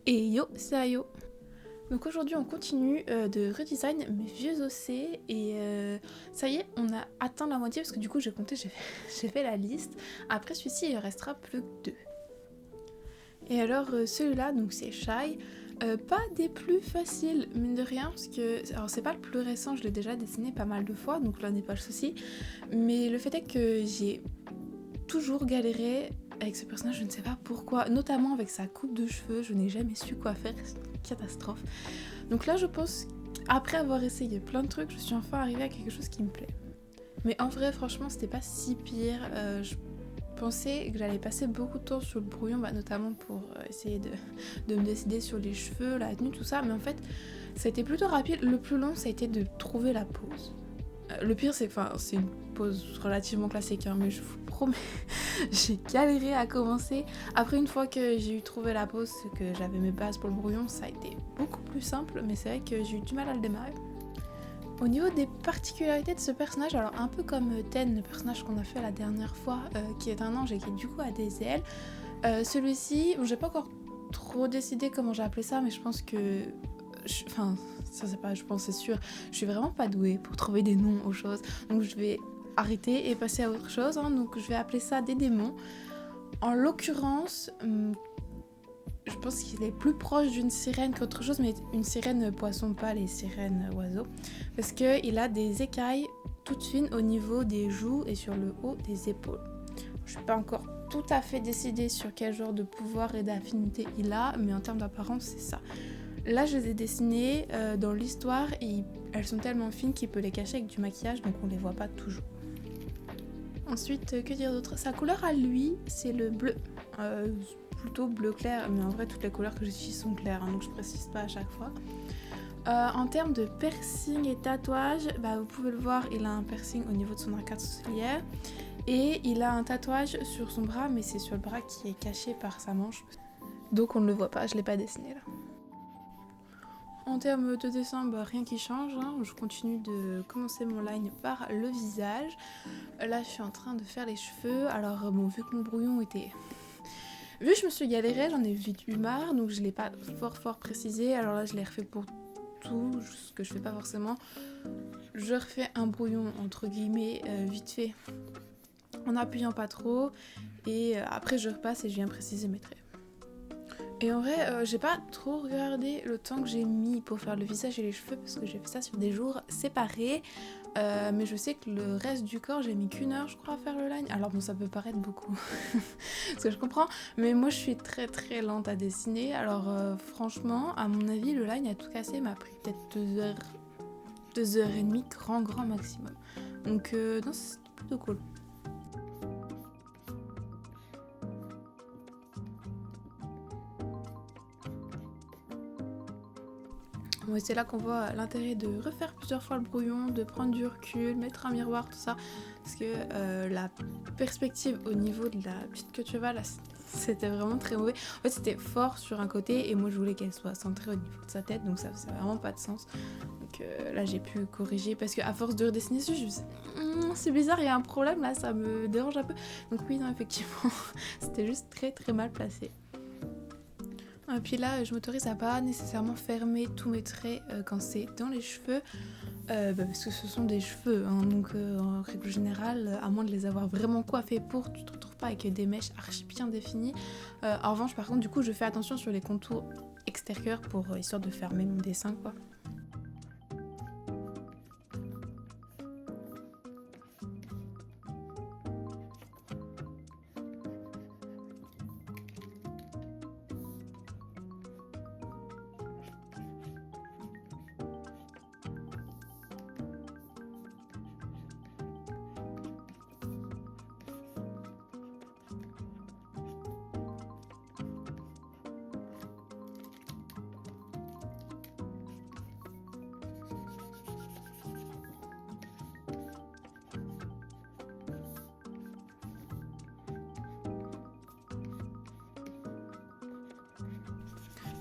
Et yo, c'est Ayo. Donc aujourd'hui on continue de redesign mes vieux OC et ça y est, on a atteint la moitié parce que du coup j'ai compté, j'ai fait la liste. Après celui-ci il restera plus que deux. Et alors celui-là, donc c'est Shy, pas des plus faciles, mine de rien, parce que alors c'est pas le plus récent, je l'ai déjà dessiné pas mal de fois, donc là n'est pas le souci. Mais le fait est que j'ai toujours galéré avec ce personnage, je ne sais pas pourquoi, notamment avec sa coupe de cheveux, je n'ai jamais su quoi faire, c'est une catastrophe. Donc là je pense, après avoir essayé plein de trucs, je suis enfin arrivée à quelque chose qui me plaît. Mais en vrai franchement c'était pas si pire, je pensais que j'allais passer beaucoup de temps sur le brouillon, notamment pour essayer de me décider sur les cheveux, la tenue, tout ça, mais en fait ça a été plutôt rapide, le plus long ça a été de trouver la pose. Le pire c'est une pose relativement classique, hein, mais je vous promets, j'ai galéré à commencer. Après une fois que j'ai eu trouvé la pose, que j'avais mes bases pour le brouillon, ça a été beaucoup plus simple, mais c'est vrai que j'ai eu du mal à le démarrer. Au niveau des particularités de ce personnage, alors un peu comme Ten, le personnage qu'on a fait la dernière fois, qui est un ange et qui du coup a des ailes, celui-ci, j'ai pas encore trop décidé comment j'ai appelé ça, mais je pense que... ça c'est pas, je pense c'est sûr, je suis vraiment pas douée pour trouver des noms aux choses, donc je vais arrêter et passer à autre chose, hein. Donc je vais appeler ça des démons. En l'occurrence, je pense qu'il est plus proche d'une sirène qu'autre chose, mais une sirène poisson, pas les sirènes oiseaux, parce qu'il a des écailles toutes fines au niveau des joues et sur le haut des épaules. Je suis pas encore tout à fait décidée sur quel genre de pouvoir et d'affinité il a, mais en termes d'apparence, c'est ça. Là, je les ai dessinées dans l'histoire et elles sont tellement fines qu'il peut les cacher avec du maquillage, donc on les voit pas toujours. Ensuite, que dire d'autre? Sa couleur à lui, c'est le bleu. Plutôt bleu clair, mais en vrai, toutes les couleurs que j'utilise sont claires, hein, donc je précise pas à chaque fois. En termes de piercing et tatouage, vous pouvez le voir, il a un piercing au niveau de son arcade sourcilière. Et il a un tatouage sur son bras, mais c'est sur le bras qui est caché par sa manche. Donc on ne le voit pas, je l'ai pas dessiné là. En termes de dessin, rien qui change, hein. Je continue de commencer mon line par le visage. Là je suis en train de faire les cheveux, alors vu que mon brouillon était... Vu que je me suis galérée, j'en ai vite eu marre, donc je l'ai pas fort précisé, alors là je l'ai refait pour tout, ce que je fais pas forcément. Je refais un brouillon entre guillemets vite fait, en appuyant pas trop, et après je repasse et je viens préciser mes traits. Et en vrai, j'ai pas trop regardé le temps que j'ai mis pour faire le visage et les cheveux parce que j'ai fait ça sur des jours séparés. Mais je sais que le reste du corps, j'ai mis qu'une heure, je crois, à faire le line. Alors bon, ça peut paraître beaucoup, parce que je comprends. Mais moi, je suis très lente à dessiner. Alors franchement, à mon avis, le line à tout casser m'a pris peut-être 2 heures et demie, grand maximum. Donc non, c'est plutôt cool. Ouais, c'est là qu'on voit l'intérêt de refaire plusieurs fois le brouillon, de prendre du recul, mettre un miroir, tout ça. Parce que la perspective au niveau de la petite queue de cheval, là, c'était vraiment très mauvais. En fait, c'était fort sur un côté et moi je voulais qu'elle soit centrée au niveau de sa tête, donc ça faisait vraiment pas de sens. Donc là, j'ai pu corriger parce qu'à force de redessiner dessus, je me suis dit, c'est bizarre, il y a un problème là, ça me dérange un peu. Donc oui, non, effectivement, c'était juste très mal placé. Et puis là, je m'autorise à pas nécessairement fermer tous mes traits quand c'est dans les cheveux, parce que ce sont des cheveux, hein, donc en règle générale, à moins de les avoir vraiment coiffés pour, tu te retrouves pas avec des mèches archi bien définies. En revanche, par contre, du coup, je fais attention sur les contours extérieurs pour histoire de fermer mon dessin, quoi.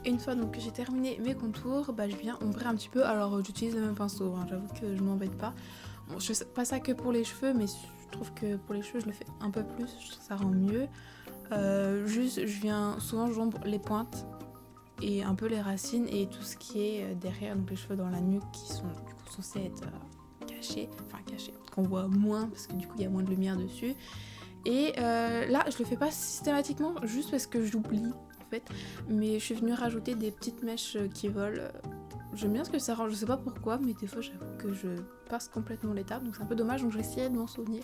Et une fois donc que j'ai terminé mes contours, je viens ombrer un petit peu. Alors j'utilise le même pinceau, hein, j'avoue que je m'embête pas. Bon, je fais pas ça que pour les cheveux, mais je trouve que pour les cheveux je le fais un peu plus, je trouve que ça rend mieux. Juste, souvent j'ombre les pointes. et un peu les racines et tout ce qui est derrière, donc les cheveux dans la nuque qui sont du coup censés être cachés, qu'on voit moins parce que du coup il y a moins de lumière dessus. Et là je le fais pas systématiquement juste parce que j'oublie en fait, mais je suis venue rajouter des petites mèches qui volent. J'aime bien ce que ça rend, je sais pas pourquoi, mais des fois j'avoue que je passe complètement l'étape, donc c'est un peu dommage, donc je vais essayer de m'en souvenir.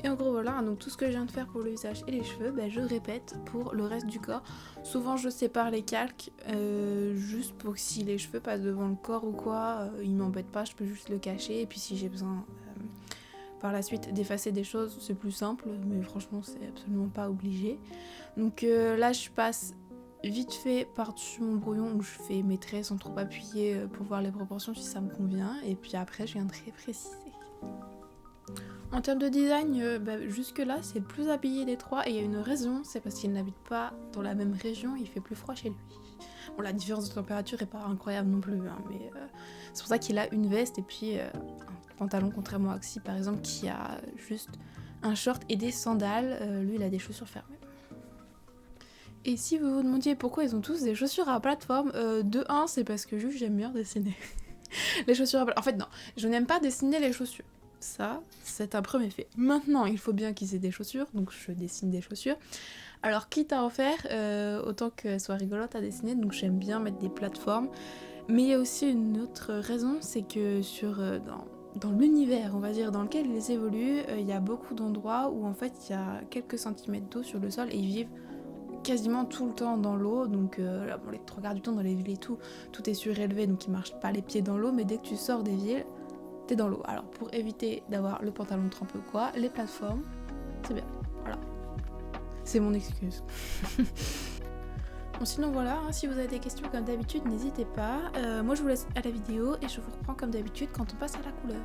Et en gros voilà, donc tout ce que je viens de faire pour le visage et les cheveux, je répète pour le reste du corps. Souvent je sépare les calques, juste pour que si les cheveux passent devant le corps ou quoi, ils m'embêtent pas, je peux juste le cacher. Et puis si j'ai besoin par la suite d'effacer des choses, c'est plus simple, mais franchement c'est absolument pas obligé. Donc là je passe vite fait par-dessus mon brouillon où je fais mes traits sans trop appuyer pour voir les proportions si ça me convient. Et puis après je viendrai préciser. En termes de design, jusque là c'est le plus habillé des trois et il y a une raison, c'est parce qu'il n'habite pas dans la même région, il fait plus froid chez lui. Bon, la différence de température est pas incroyable non plus, hein, mais c'est pour ça qu'il a une veste et puis un pantalon, contrairement à Axi par exemple qui a juste un short et des sandales, lui il a des chaussures fermées. Et si vous vous demandiez pourquoi ils ont tous des chaussures à plateforme, de 1 c'est parce que juste j'aime bien dessiner les chaussures à plateforme. En fait non, je n'aime pas dessiner les chaussures. Ça, c'est un premier fait. Maintenant, il faut bien qu'ils aient des chaussures, donc je dessine des chaussures. Alors, quitte à en faire, autant qu'elles soient rigolotes à dessiner, donc j'aime bien mettre des plateformes. Mais il y a aussi une autre raison, c'est que dans l'univers, on va dire, dans lequel ils évoluent, il y a beaucoup d'endroits où en fait il y a quelques centimètres d'eau sur le sol et ils vivent quasiment tout le temps dans l'eau, donc les 3 quarts du temps dans les villes et tout est surélevé, donc ils marchent pas les pieds dans l'eau, mais dès que tu sors des villes, t'es dans l'eau. Alors pour éviter d'avoir le pantalon trempé ou quoi, les plateformes, c'est bien. Voilà. C'est mon excuse. Bon sinon voilà, hein, si vous avez des questions comme d'habitude, n'hésitez pas. Moi je vous laisse à la vidéo et je vous reprends comme d'habitude quand on passe à la couleur.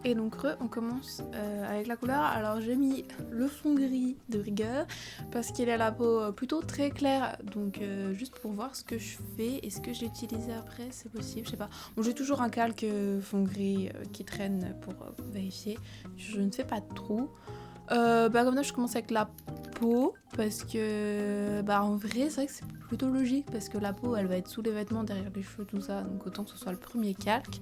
Et donc on commence avec la couleur. Alors j'ai mis le fond gris de rigueur parce qu'il a la peau plutôt très claire, donc juste pour voir ce que je fais. Est-ce que je l'ai utilisé après? C'est possible, je sais pas. Bon, j'ai toujours un calque fond gris qui traîne pour vérifier. Je ne fais pas de trou. Comme ça je commence avec la peau parce que en vrai c'est vrai que c'est plutôt logique parce que la peau elle va être sous les vêtements, derrière les cheveux, tout ça, donc autant que ce soit le premier calque.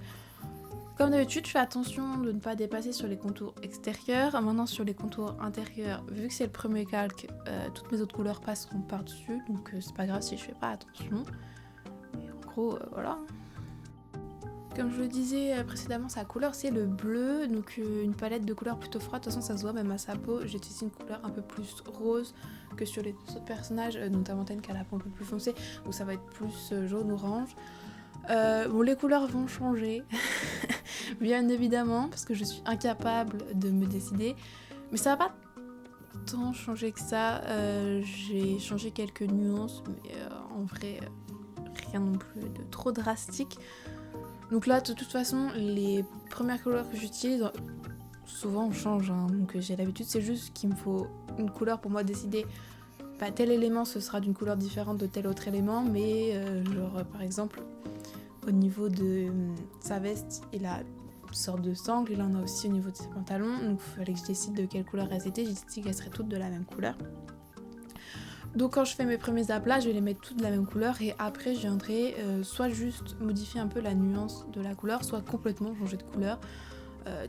Comme d'habitude, je fais attention de ne pas dépasser sur les contours extérieurs. Maintenant, sur les contours intérieurs, vu que c'est le premier calque, toutes mes autres couleurs passeront par-dessus. Donc, c'est pas grave si je fais pas attention. Et en gros, voilà. Comme je le disais précédemment, sa couleur c'est le bleu. Donc, une palette de couleurs plutôt froide. De toute façon, ça se voit même à sa peau. J'ai utilisé une couleur un peu plus rose que sur les autres personnages, notamment Ten qui a la peau un peu plus foncée. Donc, ça va être plus jaune-orange. Les couleurs vont changer, bien évidemment, parce que je suis incapable de me décider. Mais ça va pas tant changer que ça. J'ai changé quelques nuances, mais en vrai, rien non plus de trop drastique. Donc là, de toute façon, les premières couleurs que j'utilise, souvent on change, hein, donc j'ai l'habitude. C'est juste qu'il me faut une couleur pour moi décider. Tel élément, ce sera d'une couleur différente de tel autre élément, mais par exemple... Au niveau de sa veste, il a une sorte de sangle, il en a aussi au niveau de ses pantalons, donc il fallait que je décide de quelle couleur elles étaient. J'ai décidé qu'elles seraient toutes de la même couleur. Donc quand je fais mes premiers aplats, je vais les mettre toutes de la même couleur et après je viendrai soit juste modifier un peu la nuance de la couleur, soit complètement changer de couleur.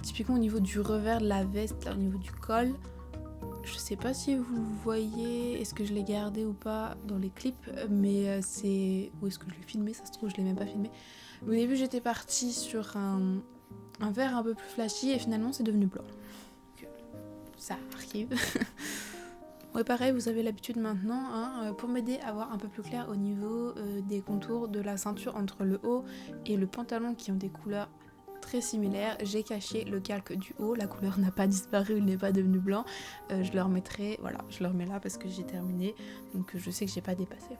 Typiquement au niveau du revers de la veste, là, au niveau du col, je sais pas si vous voyez, est-ce que je l'ai gardé ou pas dans les clips, mais c'est... Où est-ce que je l'ai filmé? Ça se trouve, je l'ai même pas filmé. Au début, j'étais partie sur un vert un peu plus flashy et finalement, c'est devenu blanc. Donc, ça arrive. Ouais, pareil, vous avez l'habitude maintenant, hein, pour m'aider à voir un peu plus clair au niveau des contours de la ceinture entre le haut et le pantalon qui ont des couleurs très similaire. J'ai caché le calque du haut, la couleur n'a pas disparu, il n'est pas devenu blanc. Je le remettrai, voilà, je le remets là parce que j'ai terminé, donc je sais que j'ai pas dépassé.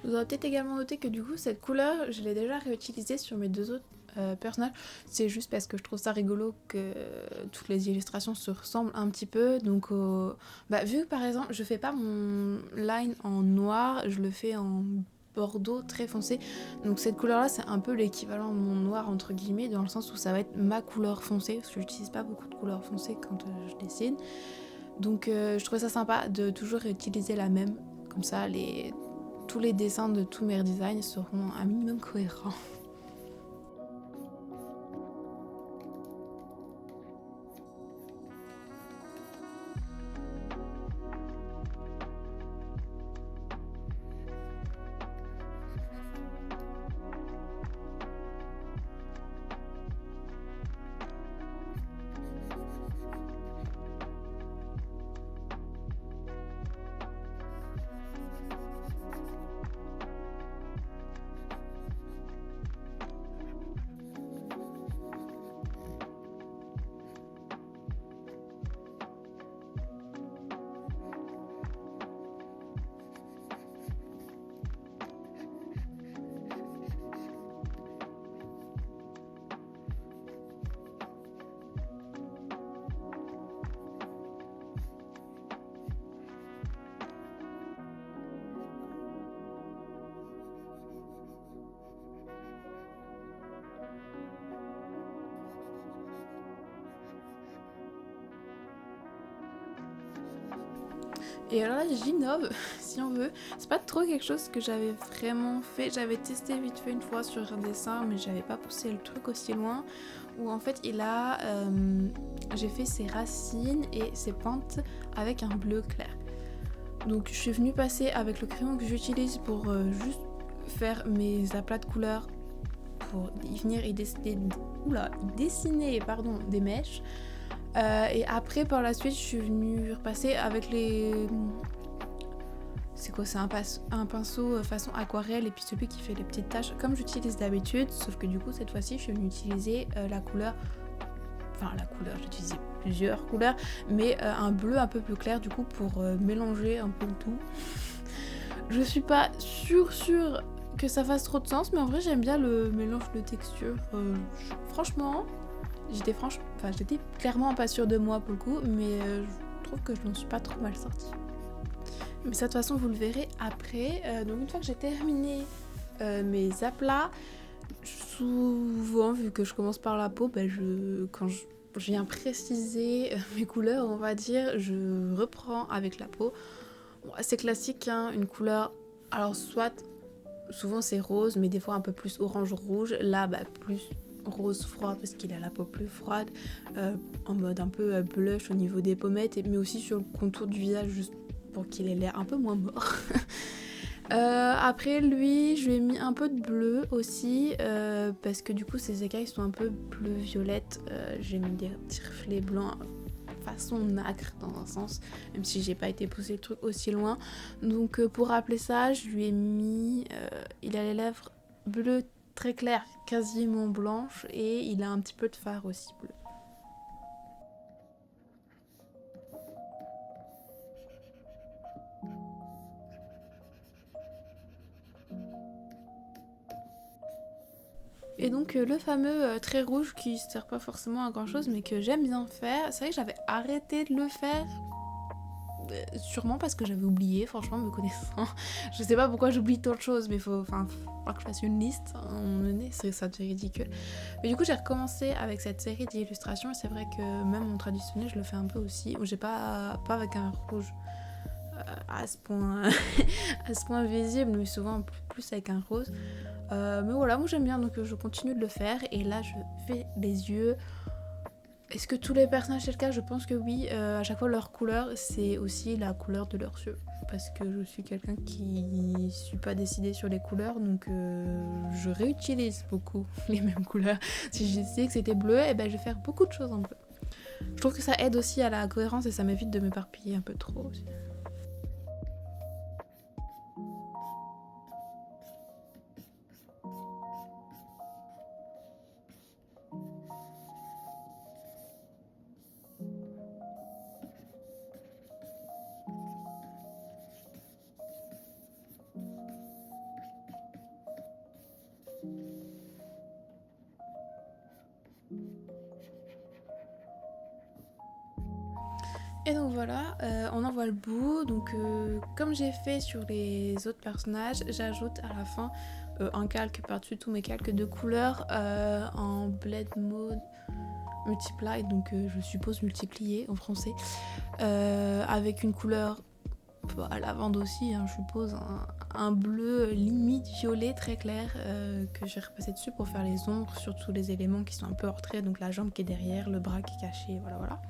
Vous aurez peut-être également noté que du coup cette couleur, je l'ai déjà réutilisée sur mes deux autres personnages. C'est juste parce que je trouve ça rigolo que toutes les illustrations se ressemblent un petit peu. Donc vu que par exemple je fais pas mon line en noir, je le fais en bordeaux très foncé. Donc cette couleur là c'est un peu l'équivalent de mon noir entre guillemets, dans le sens où ça va être ma couleur foncée, parce que j'utilise pas beaucoup de couleurs foncées quand je dessine. Donc je trouvais ça sympa de toujours utiliser la même. Comme ça tous les dessins de tous mes designs seront un minimum cohérents. Et alors là, j'innove, si on veut. C'est pas trop quelque chose que j'avais vraiment fait. J'avais testé vite fait une fois sur un dessin, mais j'avais pas poussé le truc aussi loin. Où en fait, j'ai fait ses racines et ses pentes avec un bleu clair. Donc je suis venue passer avec le crayon que j'utilise pour juste faire mes aplats de couleurs, pour y venir et dessiner des mèches. Et après par la suite je suis venue repasser avec les... C'est quoi, c'est un pinceau façon aquarelle et puis celui qui fait les petites taches comme j'utilise d'habitude, sauf que du coup cette fois-ci je suis venue utiliser la couleur enfin la couleur, j'ai utilisé plusieurs couleurs, mais un bleu un peu plus clair du coup pour mélanger un peu le tout. Je suis pas sûre que ça fasse trop de sens, mais en vrai j'aime bien le mélange de textures. Franchement, j'étais clairement pas sûre de moi pour le coup, mais je trouve que je m'en suis pas trop mal sortie. Mais ça de toute façon vous le verrez après. Donc une fois que j'ai terminé mes aplats, souvent vu que je commence par la peau, quand je viens préciser mes couleurs, on va dire, je reprends avec la peau. Bon, c'est classique, hein, une couleur, alors souvent c'est rose, mais des fois un peu plus orange-rouge, là plus rose froid parce qu'il a la peau plus froide, en mode un peu blush au niveau des pommettes, mais aussi sur le contour du visage juste pour qu'il ait l'air un peu moins mort. Après lui, je lui ai mis un peu de bleu aussi parce que du coup ses écailles sont un peu bleu violettes. J'ai mis des petits reflets blancs façon nacre dans un sens, même si j'ai pas été pousser le truc aussi loin. Donc pour rappeler ça, je lui ai mis, il a les lèvres bleues très claires, quasiment blanches, et il a un petit peu de fard aussi bleu. Et donc le fameux trait rouge qui sert pas forcément à grand chose mais que j'aime bien faire, c'est vrai que j'avais arrêté de le faire, sûrement parce que j'avais oublié, franchement me connaissant. Je sais pas pourquoi j'oublie tant de choses, mais faut que je fasse une liste à un moment donné, ça devient ridicule. Mais du coup j'ai recommencé avec cette série d'illustrations et c'est vrai que même en traditionnel je le fais un peu aussi, où j'ai pas avec un rouge à ce point visible, mais souvent plus avec un rose. Mais voilà, moi j'aime bien, donc je continue de le faire. Et là, je fais les yeux. Est-ce que tous les personnages c'est le cas? Je pense que oui. À chaque fois, leur couleur, c'est aussi la couleur de leurs yeux. Parce que je suis quelqu'un qui ne suis pas décidée sur les couleurs, donc je réutilise beaucoup les mêmes couleurs. Si j'ai décidé que c'était bleu, je vais faire beaucoup de choses en bleu. Je trouve que ça aide aussi à la cohérence et ça m'évite de m'éparpiller un peu trop aussi. Et donc voilà, on en voit le bout. Donc comme j'ai fait sur les autres personnages, j'ajoute à la fin un calque par-dessus tous mes calques de couleurs en blend mode multiply, donc je suppose multiplier en français, avec une couleur à lavande aussi, hein, je suppose, un bleu limite violet très clair que j'ai repassé dessus pour faire les ombres sur tous les éléments qui sont un peu en retrait, donc la jambe qui est derrière, le bras qui est caché, voilà.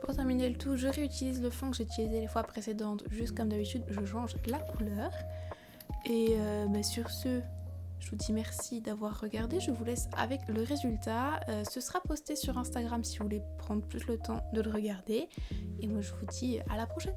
Pour terminer le tout, je réutilise le fond que j'ai utilisé les fois précédentes, juste comme d'habitude, je change la couleur. Et sur ce, je vous dis merci d'avoir regardé, je vous laisse avec le résultat. Ce sera posté sur Instagram si vous voulez prendre plus le temps de le regarder. Et moi je vous dis à la prochaine.